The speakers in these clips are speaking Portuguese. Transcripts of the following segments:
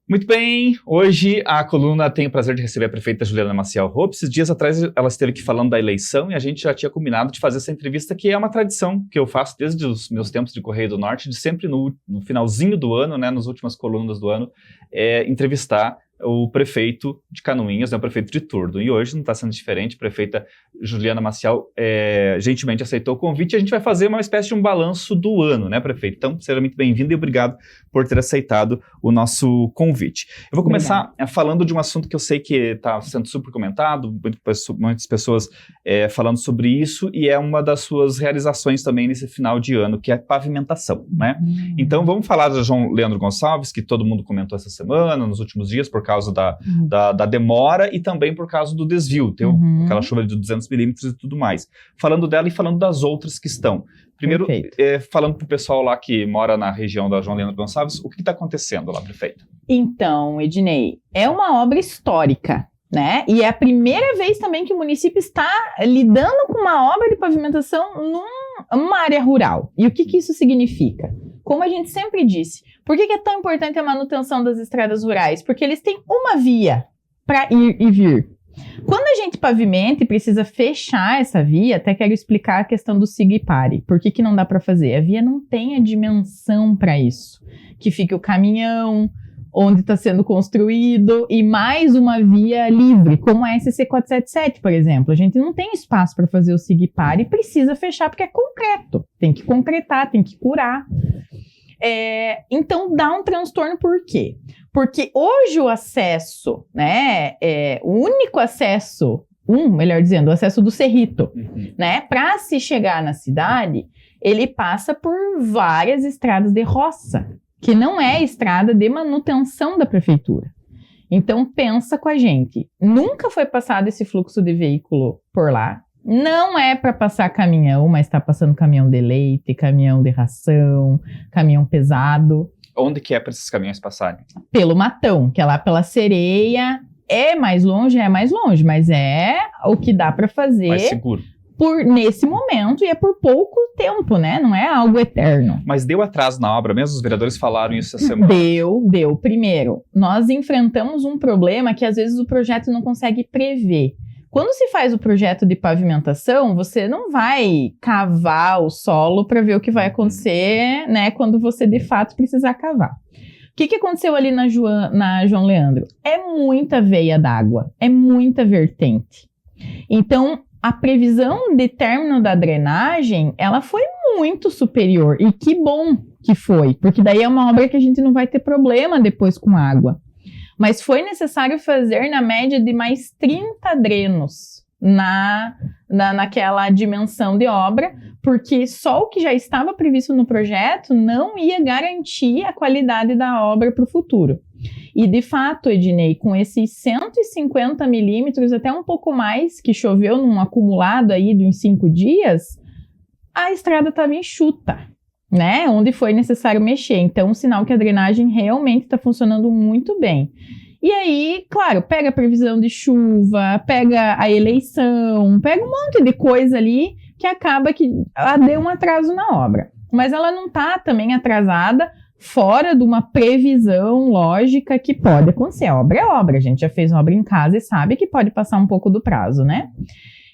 Muito bem, hoje a coluna tem o prazer de receber a prefeita Juliana Maciel Hoppe. Esses dias atrás ela esteve aqui falando da eleição e a gente já tinha combinado de fazer essa entrevista, que é uma tradição que eu faço desde os meus tempos de Correio do Norte, de sempre no finalzinho do ano, né, nas últimas colunas do ano, entrevistar o prefeito de Canoinhas, né, o prefeito de turno. E hoje não está sendo diferente, a prefeita Juliana Maciel gentilmente aceitou o convite e a gente vai fazer uma espécie de um balanço do ano, né, prefeito? Então, seja muito bem-vindo e obrigado por ter aceitado o nosso convite. Eu vou começar falando de um assunto que eu sei que está sendo super comentado, muitas pessoas falando sobre isso, e é uma das suas realizações também nesse final de ano, que é a pavimentação, né? Então, vamos falar do João Leandro Gonçalves, que todo mundo comentou essa semana, nos últimos dias, por causa da demora e também por causa do desvio, tem aquela chuva de 200 milímetros e tudo mais. Falando dela e falando das outras que estão. Primeiro, falando para o pessoal lá que mora na região da João Leandro Gonçalves, o que está acontecendo lá, prefeito? Então, Ednei, é uma obra histórica, né? E é a primeira vez também que o município está lidando com uma obra de pavimentação numa área rural. E o que isso significa? Como a gente sempre disse, por que é tão importante a manutenção das estradas rurais? Porque eles têm uma via para ir e vir. Quando a gente pavimenta e precisa fechar essa via, até quero explicar a questão do siga e pare. Por que não dá para fazer? A via não tem a dimensão para isso. Que fique o caminhão, onde está sendo construído, e mais uma via livre, como a SC 477, por exemplo. A gente não tem espaço para fazer o siga e pare e precisa fechar porque é concreto. Tem que concretar, tem que curar. Então dá um transtorno, por quê? Porque hoje o acesso, né, o único acesso, melhor dizendo, o acesso do Cerrito, né, para se chegar na cidade, ele passa por várias estradas de roça, que não é estrada de manutenção da prefeitura. Então pensa com a gente, nunca foi passado esse fluxo de veículo por lá. Não é para passar caminhão, mas está passando caminhão de leite, caminhão de ração, caminhão pesado. Onde que é para esses caminhões passarem? Pelo Matão, que é lá pela Sereia. É mais longe, mas é o que dá para fazer. Mais seguro. Nesse momento, e é por pouco tempo, né? Não é algo eterno. Mas deu atraso na obra mesmo? Os vereadores falaram isso essa semana? Deu. Primeiro, nós enfrentamos um problema que às vezes o projeto não consegue prever. Quando se faz o projeto de pavimentação, você não vai cavar o solo para ver o que vai acontecer, né, quando você de fato precisar cavar. O que aconteceu ali na João Leandro? É muita veia d'água, é muita vertente. Então, a previsão de término da drenagem, ela foi muito superior. E que bom que foi, porque daí é uma obra que a gente não vai ter problema depois com água. Mas foi necessário fazer na média de mais 30 drenos naquela dimensão de obra, porque só o que já estava previsto no projeto não ia garantir a qualidade da obra para o futuro. E de fato, Ednei, com esses 150 milímetros, até um pouco mais, que choveu num acumulado aí de uns 5 dias, a estrada estava enxuta, né, onde foi necessário mexer. Então, um sinal que a drenagem realmente está funcionando muito bem. E aí, claro, pega a previsão de chuva, pega a eleição, pega um monte de coisa ali que acaba que ela deu um atraso na obra. Mas ela não está também atrasada fora de uma previsão lógica que pode acontecer. A obra é obra, a gente já fez obra em casa e sabe que pode passar um pouco do prazo, né?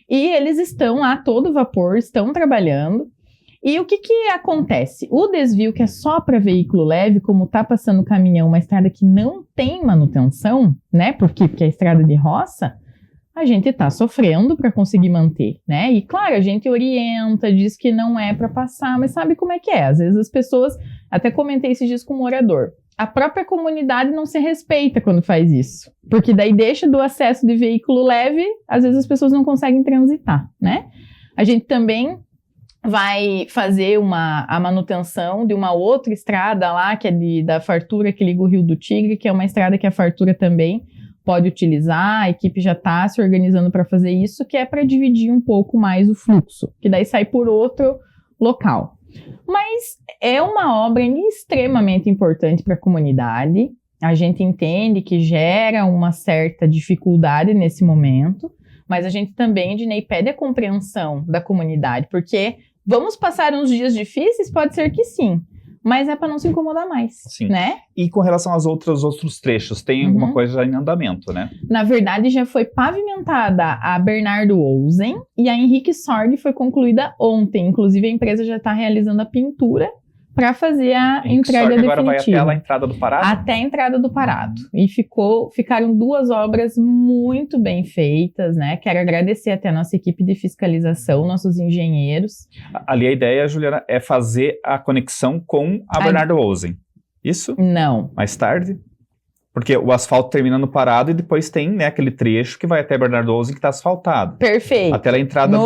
E eles estão lá a todo vapor, estão trabalhando. E o que acontece? O desvio que é só para veículo leve, como está passando o caminhão, uma estrada que não tem manutenção, né? Por quê? Porque é estrada de roça, a gente está sofrendo para conseguir manter, né? E claro, a gente orienta, diz que não é para passar, mas sabe como é que é? Às vezes as pessoas, até comentei esses dias com um morador, a própria comunidade não se respeita quando faz isso, porque daí deixa do acesso de veículo leve, às vezes as pessoas não conseguem transitar, né? A gente também vai fazer a manutenção de uma outra estrada lá, que é da Fartura, que liga o Rio do Tigre, que é uma estrada que a Fartura também pode utilizar, a equipe já está se organizando para fazer isso, que é para dividir um pouco mais o fluxo, que daí sai por outro local. Mas é uma obra extremamente importante para a comunidade, a gente entende que gera uma certa dificuldade nesse momento, mas a gente também, Ednei, pede a compreensão da comunidade, porque vamos passar uns dias difíceis? Pode ser que sim, mas é para não se incomodar mais, Sim. né? E com relação aos outros trechos, tem alguma coisa em andamento, né? Na verdade, já foi pavimentada a Bernardo Olsen e a Henrique Sorg foi concluída ontem. Inclusive, a empresa já está realizando a pintura para fazer a entrega definitiva. Agora vai até a entrada do Parado? Até a entrada do Parado. E ficaram 2 obras muito bem feitas, né? Quero agradecer até a nossa equipe de fiscalização, nossos engenheiros. Ali a ideia, Juliana, é fazer a conexão com a Bernardo Olsen. Isso? Não. Mais tarde? Porque o asfalto termina no Parado e depois tem, né, aquele trecho que vai até Bernardo Olsen que está asfaltado. Perfeito. Até a entrada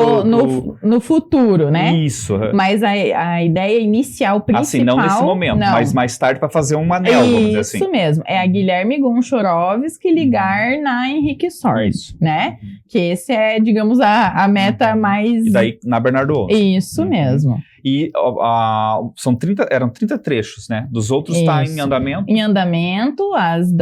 no futuro, né? Isso. Mas a ideia inicial, principal... Assim, não nesse momento, mas mais tarde para fazer um anel, vamos dizer assim. Isso mesmo. É a Guilherme Gonchorovski ligar na Henrique Sorg, né? Que esse é, digamos, a meta mais... E daí na Bernardo Olsen. Isso mesmo. E eram 30 trechos, né? Dos outros está em andamento? Em andamento, as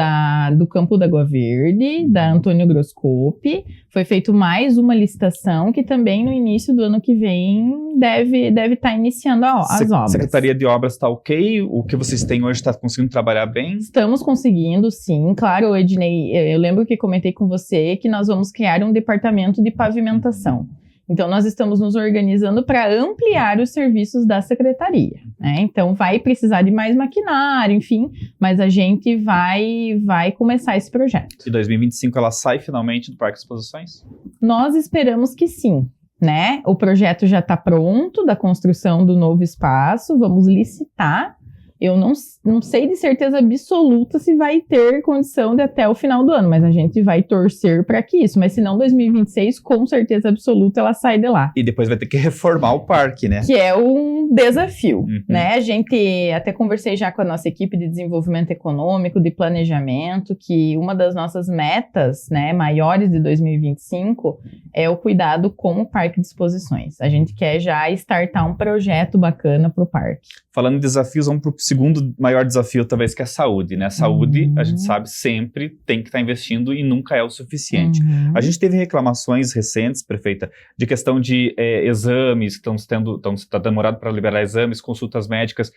do Campo da Água Verde, da Antônio Groscopi. Foi feito mais uma licitação que também no início do ano que vem deve estar iniciando as obras. Secretaria de Obras está ok? O que vocês têm hoje está conseguindo trabalhar bem? Estamos conseguindo, sim. Claro, Ednei, eu lembro que comentei com você que nós vamos criar um departamento de pavimentação. Então, nós estamos nos organizando para ampliar os serviços da secretaria, né? Então, vai precisar de mais maquinário, enfim, mas a gente vai começar esse projeto. E 2025 ela sai finalmente do Parque de Exposições? Nós esperamos que sim, né? O projeto já está pronto, da construção do novo espaço, vamos licitar. Eu não sei de certeza absoluta se vai ter condição de até o final do ano, mas a gente vai torcer para que isso. Mas se não, 2026, com certeza absoluta, ela sai de lá. E depois vai ter que reformar o parque, né? Que é um desafio, né? A gente, até conversei já com a nossa equipe de desenvolvimento econômico, de planejamento, que uma das nossas metas, né, maiores de 2025 é o cuidado com o parque de exposições. A gente quer já startar um projeto bacana para o parque. Falando em desafios, vamos para o segundo maior desafio, talvez, que é a saúde, né? A saúde, a gente sabe, sempre tem que estar investindo e nunca é o suficiente. A gente teve reclamações recentes, prefeita, de questão de exames, que está demorado para liberar exames, consultas médicas.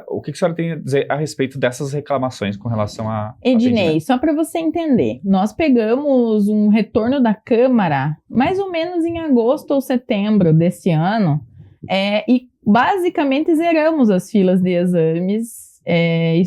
O que a senhora tem a dizer a respeito dessas reclamações com relação a... Ednei, só para você entender, nós pegamos um retorno da Câmara mais ou menos em agosto ou setembro desse ano, e basicamente zeramos as filas de exames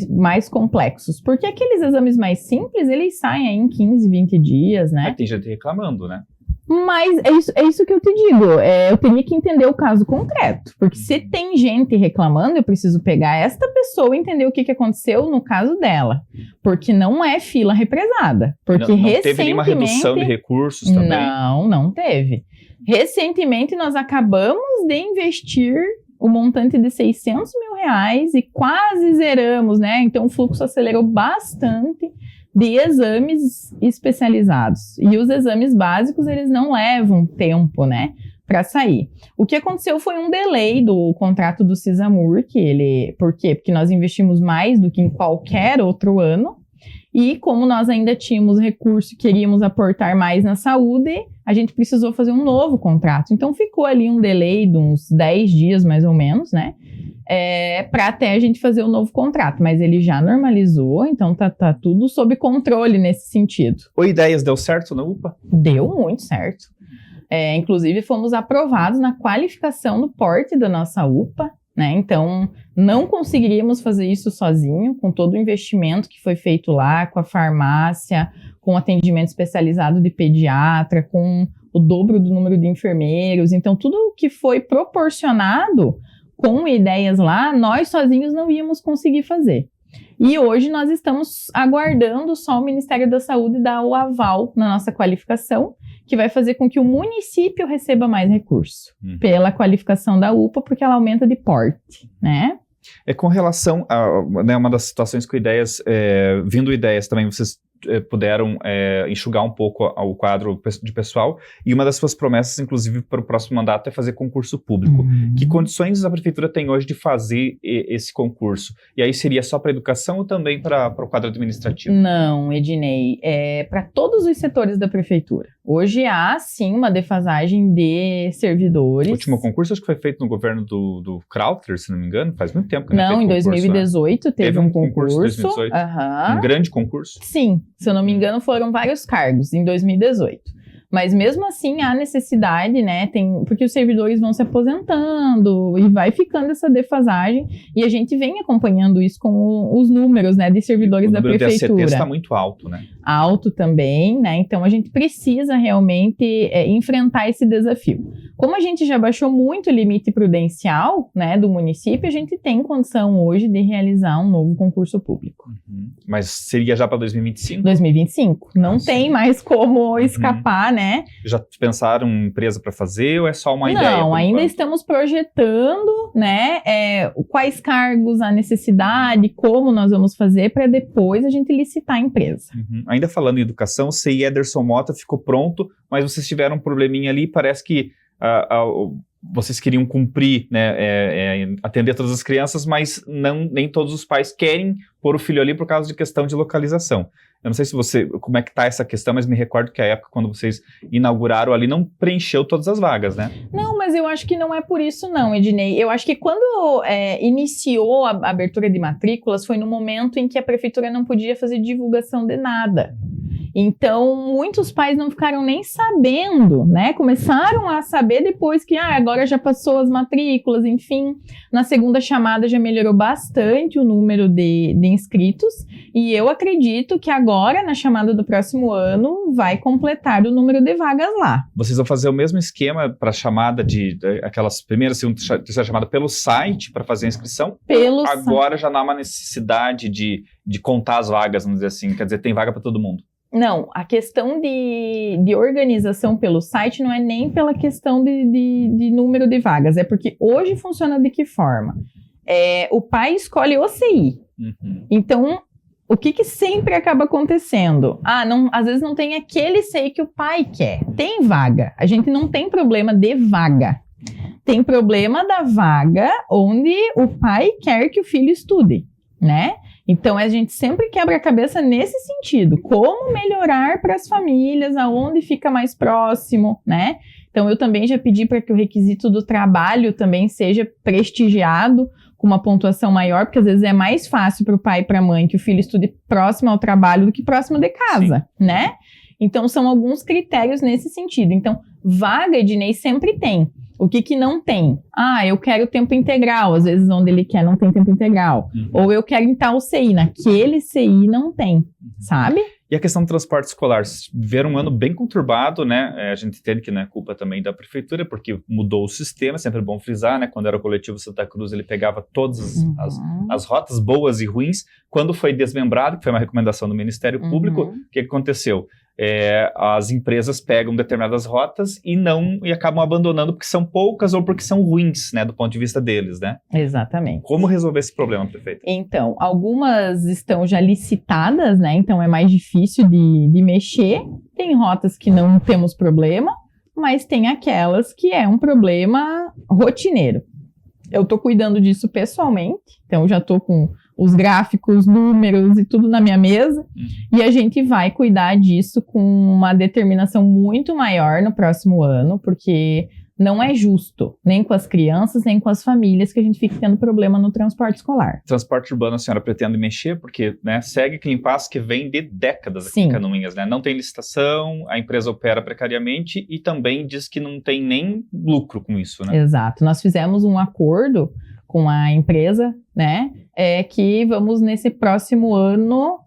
mais complexos, porque aqueles exames mais simples, eles saem aí em 15, 20 dias, né? Aí tem gente reclamando, né? Mas é isso que eu te digo, eu teria que entender o caso concreto, porque se tem gente reclamando, eu preciso pegar esta pessoa e entender o que aconteceu no caso dela, porque não é fila represada, porque não teve nenhuma redução de recursos também? Não teve. Recentemente nós acabamos de investir o montante de R$600 mil e quase zeramos, né? Então o fluxo acelerou bastante de exames especializados. E os exames básicos, eles não levam tempo, né, para sair. O que aconteceu foi um delay do contrato do Cisamur, por quê? Porque nós investimos mais do que em qualquer outro ano, e como nós ainda tínhamos recurso e queríamos aportar mais na saúde, a gente precisou fazer um novo contrato. Então ficou ali um delay de uns 10 dias, mais ou menos, né? Para até a gente fazer o novo contrato. Mas ele já normalizou, então tá tudo sob controle nesse sentido. O Ideias deu certo na UPA? Deu muito certo. Inclusive, fomos aprovados na qualificação do porte da nossa UPA, né? Então, não conseguiríamos fazer isso sozinho, com todo o investimento que foi feito lá, com a farmácia, com atendimento especializado de pediatra, com o dobro do número de enfermeiros. Então, tudo o que foi proporcionado com ideias lá, nós sozinhos não íamos conseguir fazer. E hoje nós estamos aguardando só o Ministério da Saúde dar o aval na nossa qualificação, que vai fazer com que o município receba mais recurso pela qualificação da UPA, porque ela aumenta de porte, né? Com relação a, né, uma das situações com ideias, vindo ideias também, vocês puderam enxugar um pouco o quadro de pessoal, e uma das suas promessas, inclusive, para o próximo mandato é fazer concurso público. Que condições a prefeitura tem hoje de fazer esse concurso? E aí seria só para a educação ou também para o quadro administrativo? Não, Ednei, para todos os setores da prefeitura. Hoje há, sim, uma defasagem de servidores. O último concurso acho que foi feito no governo do Krautler, se não me engano, faz muito tempo que não em 2018 teve um concurso. 2018, um grande concurso? Sim, se eu não me engano foram vários cargos em 2018. Mas mesmo assim há necessidade, né, porque os servidores vão se aposentando e vai ficando essa defasagem e a gente vem acompanhando isso com os números, né, de servidores da prefeitura. O número de ACT está muito alto, né? Alto também, né, então a gente precisa realmente enfrentar esse desafio. Como a gente já baixou muito o limite prudencial, né, do município, a gente tem condição hoje de realizar um novo concurso público. Uhum. Mas seria já para 2025? 2025. Não tem mais como escapar, né? Já pensaram em empresa para fazer ou é só uma ideia? Não, ainda estamos projetando, né, quais cargos, a necessidade, como nós vamos fazer para depois a gente licitar a empresa. Uhum. Ainda falando em educação, o CI Ederson Mota ficou pronto, mas vocês tiveram um probleminha ali, parece que vocês queriam cumprir, né, atender todas as crianças, mas nem todos os pais querem pôr o filho ali por causa de questão de localização. Eu não sei como é que tá essa questão, mas me recordo que a época quando vocês inauguraram ali não preencheu todas as vagas, né? Não, mas eu acho que não é por isso não, Ednei. Eu acho que quando iniciou a abertura de matrículas foi no momento em que a prefeitura não podia fazer divulgação de nada. Então, muitos pais não ficaram nem sabendo, né? Começaram a saber depois que agora já passou as matrículas, enfim. Na segunda chamada já melhorou bastante o número de inscritos. E eu acredito que agora, na chamada do próximo ano, vai completar o número de vagas lá. Vocês vão fazer o mesmo esquema para a chamada aquelas primeira, segunda, terceira chamada pelo site para fazer a inscrição? Agora já não há uma necessidade de contar as vagas, vamos dizer assim. Quer dizer, tem vaga para todo mundo. Não, a questão de organização pelo site não é nem pela questão de número de vagas, é porque hoje funciona de que forma? O pai escolhe o CI. Uhum. Então, o que sempre acaba acontecendo? Às vezes não tem aquele CI que o pai quer. Tem vaga. A gente não tem problema de vaga. Tem problema da vaga onde o pai quer que o filho estude, né? Então, a gente sempre quebra a cabeça nesse sentido. Como melhorar para as famílias, aonde fica mais próximo, né? Então, eu também já pedi para que o requisito do trabalho também seja prestigiado com uma pontuação maior, porque às vezes é mais fácil para o pai e para a mãe que o filho estude próximo ao trabalho do que próximo de casa, né? Então, são alguns critérios nesse sentido. Então, vaga, Ednei, sempre tem. O que não tem? Eu quero tempo integral. Às vezes, onde ele quer, não tem tempo integral. Uhum. Ou eu quero em tal CI. Naquele CI não tem, sabe? E a questão do transporte escolar? Viveram um ano bem conturbado, né? A gente entende que não é culpa também da prefeitura, porque mudou o sistema, sempre é bom frisar, né? Quando era o coletivo Santa Cruz, ele pegava todas as rotas boas e ruins. Quando foi desmembrado, que foi uma recomendação do Ministério Público, o que aconteceu? As empresas pegam determinadas rotas e acabam abandonando porque são poucas ou porque são ruins, né, do ponto de vista deles, né? Exatamente. Como resolver esse problema, prefeito? Então, algumas estão já licitadas, né? Então é mais difícil de mexer. Tem rotas que não temos problema, mas tem aquelas que é um problema rotineiro. Eu tô cuidando disso pessoalmente, então já tô com os gráficos, números e tudo na minha mesa, e a gente vai cuidar disso com uma determinação muito maior no próximo ano, porque não é justo, nem com as crianças, nem com as famílias, que a gente fique tendo problema no transporte escolar. Transporte urbano a senhora pretende mexer, porque, né, segue aquele impasse que vem de décadas aqui em Canoinhas, né? Não tem licitação, a empresa opera precariamente e também diz que não tem nem lucro com isso, né? Exato. Nós fizemos um acordo com a empresa, né, que vamos nesse próximo ano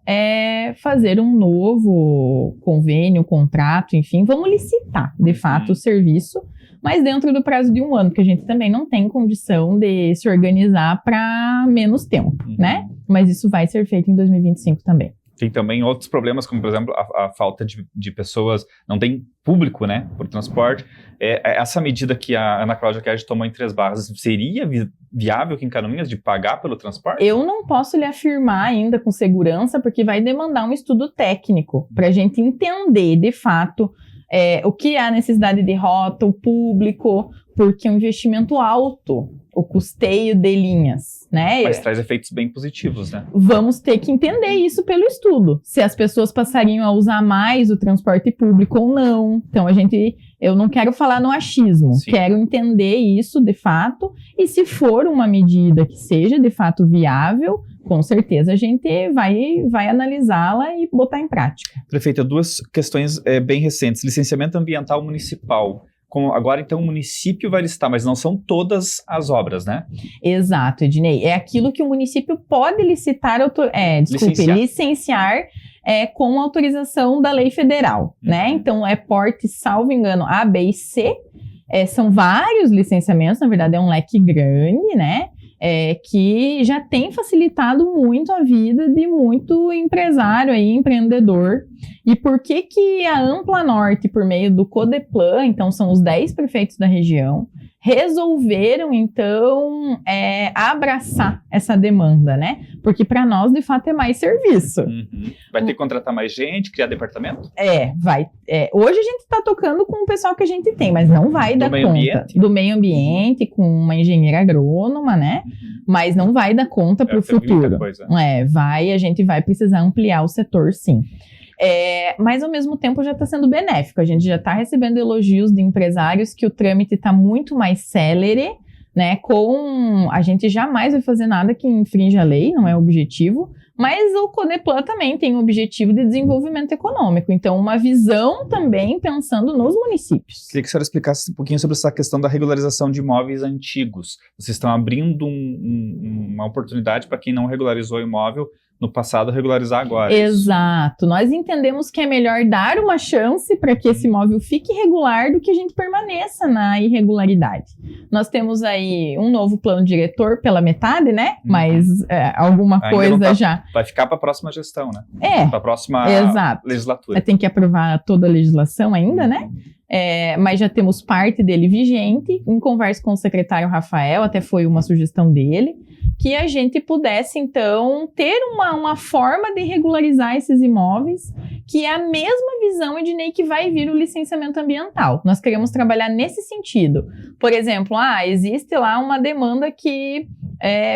fazer um novo convênio, contrato, enfim, vamos licitar, de fato, o serviço, mas dentro do prazo de um ano, porque a gente também não tem condição de se organizar para menos tempo, né, mas isso vai ser feito em 2025 também. Tem também outros problemas, como, por exemplo, a falta de pessoas, não tem público, né, por transporte. Essa medida que a Ana Cláudia Kerd tomou em Três Barras, seria viável aqui em Canoinhas de pagar pelo transporte? Eu não posso lhe afirmar ainda com segurança, porque vai demandar um estudo técnico para a gente entender, de fato, o que é a necessidade de rota, o público, porque é um investimento alto. o custeio de linhas, né? Mas traz efeitos bem positivos, né? Vamos ter que entender isso pelo estudo, se as pessoas passariam a usar mais o transporte público ou não. Então, eu não quero falar no achismo, Sim. quero entender isso de fato, e se for uma medida que seja de fato viável, com certeza a gente vai analisá-la e botar em prática. Prefeita, duas questões bem recentes. Licenciamento ambiental municipal. Como agora, então, o município vai listar, mas não são todas as obras, né? Exato, Ednei. É aquilo que o município pode licenciar com autorização da lei federal, né? Então, é porte, salvo engano, A, B e C. São vários licenciamentos, na verdade é um leque grande, né? Que já tem facilitado muito a vida de muito empresário aí, empreendedor. E por que a Ampla Norte, por meio do Codeplan, então são os 10 prefeitos da região, resolveram, então, abraçar essa demanda, né? Porque para nós, de fato, é mais serviço. Vai ter que contratar mais gente, criar departamento? Vai. Hoje a gente está tocando com o pessoal que a gente tem, mas não vai dar conta. Do meio ambiente, com uma engenheira agrônoma, né? Mas não vai dar conta para o futuro. A gente vai precisar ampliar o setor, sim. Mas ao mesmo tempo já está sendo benéfico. A gente já está recebendo elogios de empresários que o trâmite está muito mais célere, né? A gente jamais vai fazer nada que infrinja a lei, não é o objetivo. Mas o Codeplan também tem o objetivo de desenvolvimento econômico. Então, uma visão também pensando nos municípios. Queria que a senhora explicasse um pouquinho sobre essa questão da regularização de imóveis antigos. Vocês estão abrindo uma oportunidade para quem não regularizou o imóvel no passado regularizar agora. Exato. Nós entendemos que é melhor dar uma chance para que esse imóvel fique regular do que a gente permaneça na irregularidade. Nós temos aí um novo plano diretor pela metade, né? Mas alguma coisa já... Vai ficar para a próxima gestão, né? Para a próxima legislatura. Tem que aprovar toda a legislação ainda, né? Mas já temos parte dele vigente. Em conversa com o secretário Rafael, até foi uma sugestão dele, que a gente pudesse, então, ter uma forma de regularizar esses imóveis, que é a mesma visão, Ednei, que vai vir o licenciamento ambiental. Nós queremos trabalhar nesse sentido. Por exemplo, existe lá uma demanda que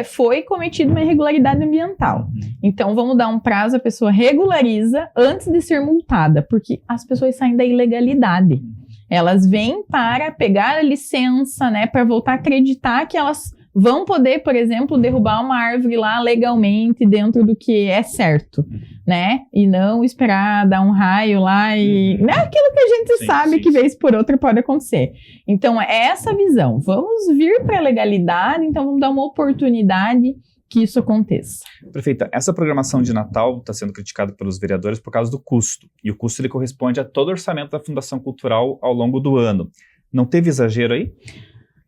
foi cometida uma irregularidade ambiental. Então, vamos dar um prazo, a pessoa regulariza antes de ser multada, porque as pessoas saem da ilegalidade. Elas vêm para pegar a licença, né, para voltar a acreditar que elas vão poder, por exemplo, derrubar uma árvore lá legalmente dentro do que é certo, né? E não esperar dar um raio lá e... Não é aquilo que a gente sabe que vez por outra pode acontecer. Então, é essa visão. Vamos vir para a legalidade, então vamos dar uma oportunidade que isso aconteça. Prefeita, essa programação de Natal está sendo criticada pelos vereadores por causa do custo. E o custo ele corresponde a todo o orçamento da Fundação Cultural ao longo do ano. Não teve exagero aí?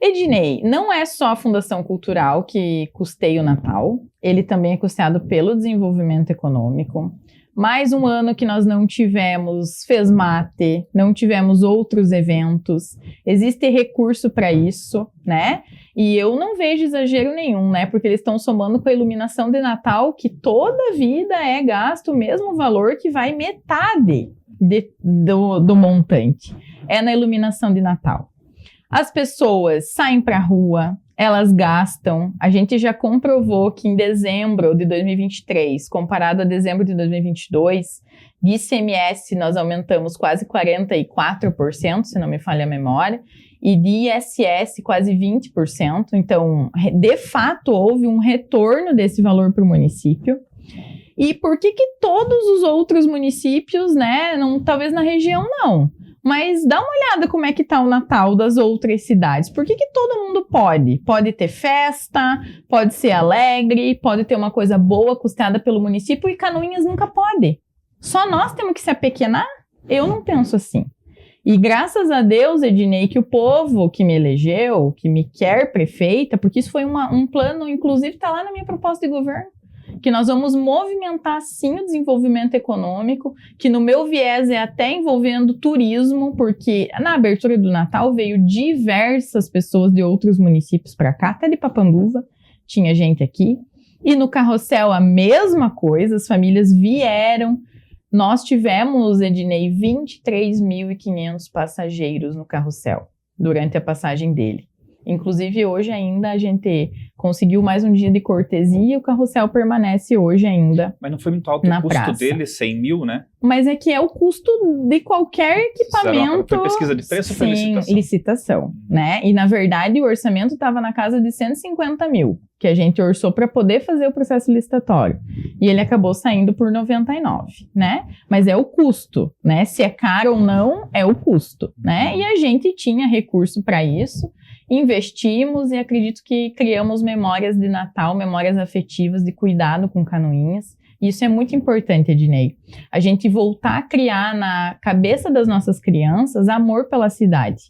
Ednei, não é só a Fundação Cultural que custeia o Natal, ele também é custeado pelo desenvolvimento econômico. Mais um ano que nós não tivemos FESMATE, não tivemos outros eventos, existe recurso para isso, né? E eu não vejo exagero nenhum, né? Porque eles estão somando com a iluminação de Natal, que toda vida é gasto o mesmo valor, que vai metade do montante. É na iluminação de Natal. As pessoas saem para a rua, elas gastam. A gente já comprovou que em dezembro de 2023, comparado a dezembro de 2022, de ICMS nós aumentamos quase 44%, se não me falha a memória, e de ISS quase 20%. Então, de fato, houve um retorno desse valor para o município. E por que todos os outros municípios, né, talvez na região não? Mas dá uma olhada como é que tá o Natal das outras cidades. Por que todo mundo pode? Pode ter festa, pode ser alegre, pode ter uma coisa boa custeada pelo município e Canoinhas nunca pode. Só nós temos que se apequenar? Eu não penso assim. E graças a Deus, Ednei, que o povo que me elegeu, que me quer prefeita, porque isso foi um plano, inclusive está lá na minha proposta de governo, que nós vamos movimentar sim o desenvolvimento econômico, que no meu viés é até envolvendo turismo, porque na abertura do Natal veio diversas pessoas de outros municípios para cá, até de Papanduva, tinha gente aqui, e no carrossel a mesma coisa, as famílias vieram. Nós tivemos, Ednei, 23.500 passageiros no carrossel durante a passagem dele. Inclusive, hoje ainda a gente conseguiu mais um dia de cortesia e o carrossel permanece hoje ainda. Mas não foi muito alto o custo dele, 100 mil, né? Mas é que é o custo de qualquer equipamento. Foi pesquisa de preço ou foi licitação? Sim, licitação, né? E, na verdade, o orçamento estava na casa de 150 mil, que a gente orçou para poder fazer o processo licitatório. E ele acabou saindo por 99, né? Mas é o custo, né? Se é caro ou não, é o custo, né? E a gente tinha recurso para isso, investimos e acredito que criamos memórias de Natal, memórias afetivas de cuidado com Canoinhas. Isso é muito importante, Ednei. A gente voltar a criar na cabeça das nossas crianças amor pela cidade,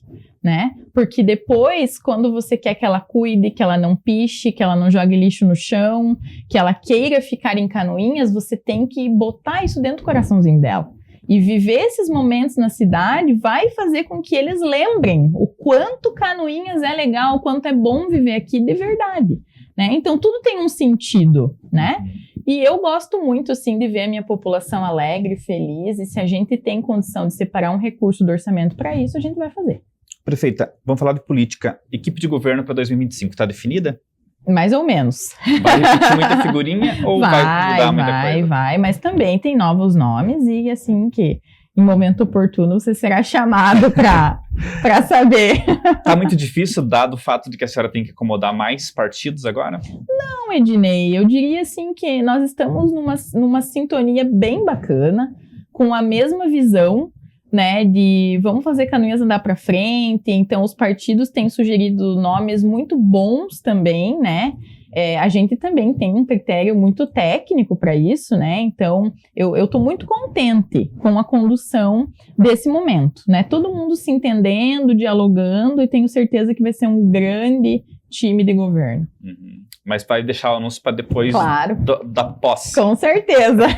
né? Porque depois, quando você quer que ela cuide, que ela não piche, que ela não jogue lixo no chão, que ela queira ficar em Canoinhas, você tem que botar isso dentro do coraçãozinho dela. E viver esses momentos na cidade vai fazer com que eles lembrem o quanto Canoinhas é legal, o quanto é bom viver aqui de verdade, né? Então, tudo tem um sentido, né? E eu gosto muito, sim, de ver a minha população alegre, feliz, e se a gente tem condição de separar um recurso do orçamento para isso, a gente vai fazer. Prefeita, vamos falar de política. Equipe de governo para 2025, está definida? Mais ou menos. Vai repetir muita figurinha ou vai mudar muita coisa? Vai, mas também tem novos nomes e assim que em momento oportuno você será chamado para saber. Tá muito difícil, dado o fato de que a senhora tem que acomodar mais partidos agora? Não, Ednei, eu diria assim que nós estamos numa sintonia bem bacana, com a mesma visão, né, de vamos fazer Canoinhas andar para frente. Então os partidos têm sugerido nomes muito bons também, né? A gente também tem um critério muito técnico para isso, né? Então, eu estou muito contente com a condução desse momento, né? Todo mundo se entendendo, dialogando, e tenho certeza que vai ser um grande time de governo. Uhum. Mas vai deixar o anúncio para depois da posse. Com certeza.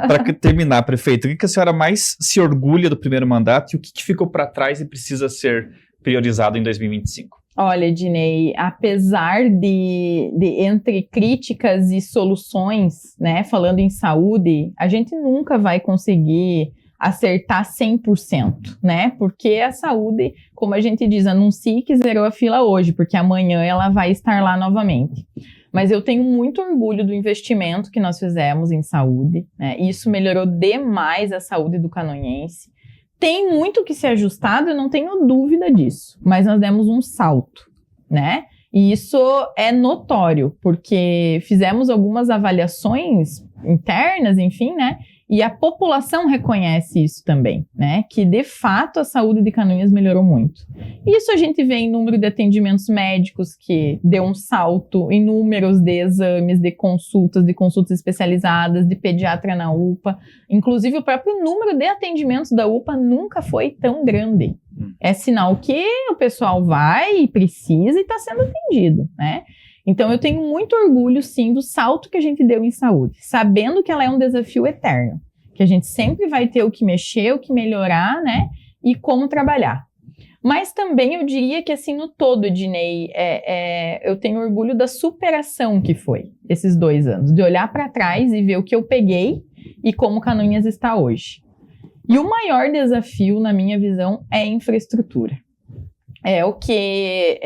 Para terminar, prefeito, o que a senhora mais se orgulha do primeiro mandato e o que ficou para trás e precisa ser priorizado em 2025? Olha, Ednei, apesar de entre críticas e soluções, né, falando em saúde, a gente nunca vai conseguir acertar 100%, né? Porque a saúde, como a gente diz, anuncie que zerou a fila hoje, porque amanhã ela vai estar lá novamente. Mas eu tenho muito orgulho do investimento que nós fizemos em saúde, né? Isso melhorou demais a saúde do canoinhense. Tem muito que ser ajustado, eu não tenho dúvida disso, mas nós demos um salto, né? E isso é notório, porque fizemos algumas avaliações internas, enfim, né? E a população reconhece isso também, né? Que, de fato, a saúde de Canoinhas melhorou muito. Isso a gente vê em número de atendimentos médicos, que deu um salto, em números de exames, de consultas especializadas, de pediatra na UPA. Inclusive, o próprio número de atendimentos da UPA nunca foi tão grande. É sinal que o pessoal vai e precisa e está sendo atendido, né? Então, eu tenho muito orgulho, sim, do salto que a gente deu em saúde, sabendo que ela é um desafio eterno, que a gente sempre vai ter o que mexer, o que melhorar, né, e como trabalhar. Mas também eu diria que, assim, no todo, Ednei, eu tenho orgulho da superação que foi esses 2 anos, de olhar para trás e ver o que eu peguei e como Canoinhas está hoje. E o maior desafio, na minha visão, é a infraestrutura. É o que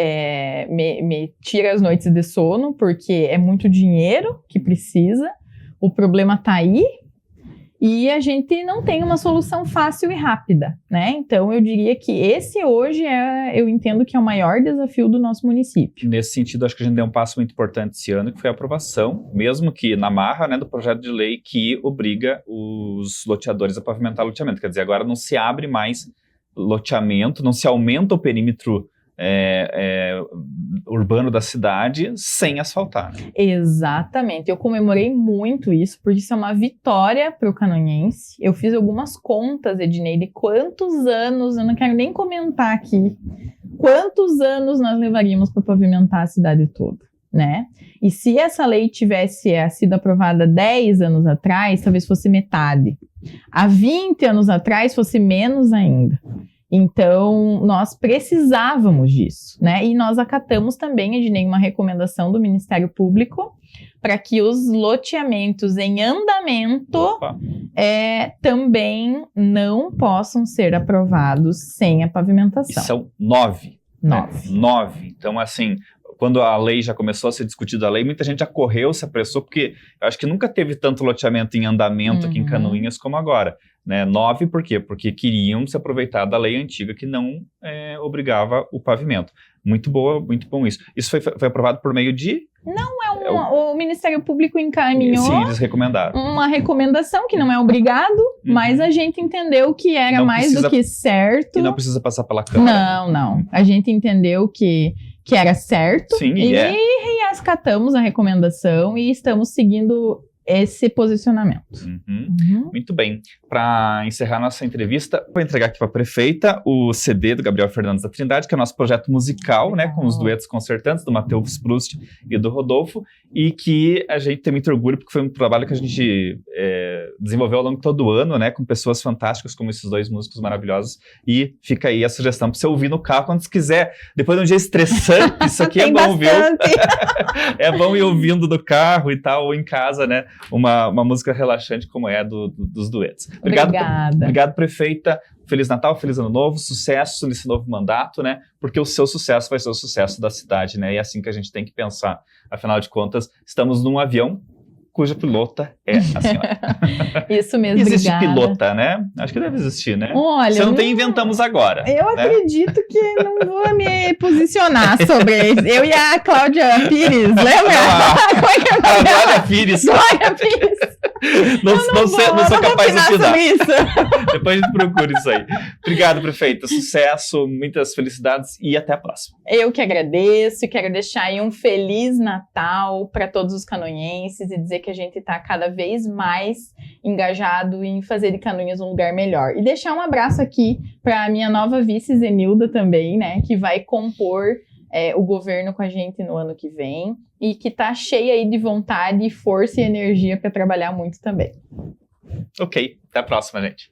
me tira as noites de sono, porque é muito dinheiro que precisa, o problema está aí e a gente não tem uma solução fácil e rápida, né? Então, eu diria que esse hoje eu entendo que é o maior desafio do nosso município. Nesse sentido, acho que a gente deu um passo muito importante esse ano, que foi a aprovação, mesmo que na marra, né, do projeto de lei que obriga os loteadores a pavimentar loteamento. Quer dizer, agora não se abre mais loteamento, não se aumenta o perímetro urbano da cidade sem asfaltar. Né? Exatamente, eu comemorei muito isso, porque isso é uma vitória para o canoinhense. Eu fiz algumas contas, Ednei, de quantos anos, eu não quero nem comentar aqui, quantos anos nós levaríamos para pavimentar a cidade toda, né? E se essa lei tivesse sido aprovada 10 anos atrás, talvez fosse metade. Há 20 anos atrás fosse menos ainda. Então, nós precisávamos disso, né? E nós acatamos também, Ednei, uma recomendação do Ministério Público para que os loteamentos em andamento também não possam ser aprovados sem a pavimentação. E são 9. 9. 9. Então, assim, quando a lei já começou a ser discutida a lei, muita gente já correu, se apressou, porque eu acho que nunca teve tanto loteamento em andamento aqui em Canoinhas como agora. Né? 9, por quê? Porque queriam se aproveitar da lei antiga que não obrigava o pavimento. Muito boa, muito bom isso. Isso foi aprovado por meio de... O Ministério Público encaminhou. Sim, eles recomendaram. Uma recomendação que não é obrigado, mas a gente entendeu que era mais do que certo. E não precisa passar pela Câmara. Não. A gente entendeu que era certo. Sim, e reascatamos a recomendação e estamos seguindo esse posicionamento. Muito bem. Para encerrar nossa entrevista, vou entregar aqui para a prefeita o CD do Gabriel Fernandes da Trindade, que é o nosso projeto musical, né, com os duetos concertantes do Matheus Proust e do Rodolfo, e que a gente tem muito orgulho, porque foi um trabalho que a gente desenvolveu ao longo de todo o ano, né, com pessoas fantásticas como esses dois músicos maravilhosos, e fica aí a sugestão para você ouvir no carro quando você quiser. Depois de um dia estressante, isso aqui é bom, viu? É bom ir ouvindo no carro e tal, ou em casa, né, uma música relaxante como é dos duetos. Obrigado, prefeita. Feliz Natal, feliz Ano Novo, sucesso nesse novo mandato, né? Porque o seu sucesso vai ser o sucesso da cidade, né? E é assim que a gente tem que pensar. Afinal de contas, estamos num avião cuja pilota é a senhora. Isso mesmo, existe obrigada. Pilota, né? Acho que deve existir, né? Olha, você não tem, inventamos agora. Eu né? acredito que não vou me posicionar sobre isso. Eu e a Cláudia Pires, lembra? Glória Pires. Glória Pires. Não sou capaz de opinar. Isso. Depois a gente procura isso aí. Obrigado, prefeita. Sucesso, muitas felicidades e até a próxima. Eu que agradeço e quero deixar aí um Feliz Natal para todos os canoinhenses e dizer que a gente está cada vez mais engajado em fazer de Canoinhas um lugar melhor. E deixar um abraço aqui para a minha nova vice Zenilda também, né, que vai compor o governo com a gente no ano que vem e que tá cheia aí de vontade, força e energia para trabalhar muito também. Ok, até a próxima, gente.